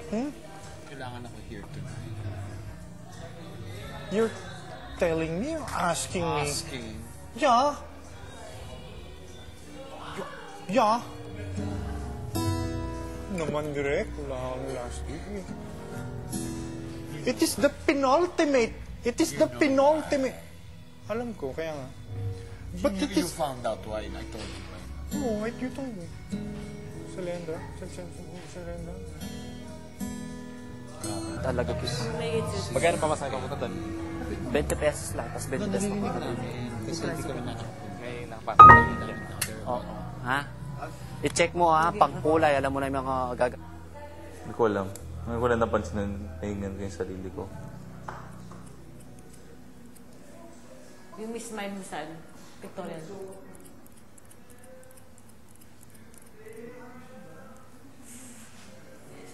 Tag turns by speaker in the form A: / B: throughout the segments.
A: Kailangan ako here tonight.
B: You're telling me or asking me?
A: Asking.
B: Yeah. Yeah. Naman direct. Wala kami last week. It is the penultimate. It is the penultimate. Alam ko, kaya nga. But it
A: You
B: is...
A: found out why I told you why.
B: Oh, wait, you told me. Salenda? Salenda?
C: Talaga, kiss. Magkano pa masaya ko doon? 20 pesos lang, tapos 20 pesos
A: Narinig
C: pa.
A: namin. Kasi hindi kami
C: May nakapasok. Oh, ha? I-check mo ha, pangkulay. Alam mo na yung mga
D: Hindi ko alam. Ngayon ko lang napansin na nahingan ko yung sarili ko.
E: Yung Miss Mime saan? Victorian.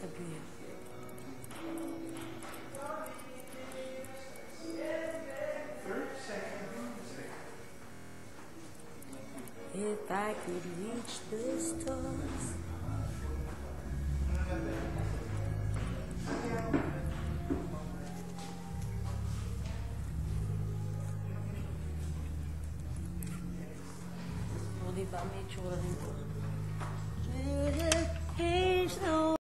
E: Sabihin. If I could reach the stars. O, diba? May tsura nito.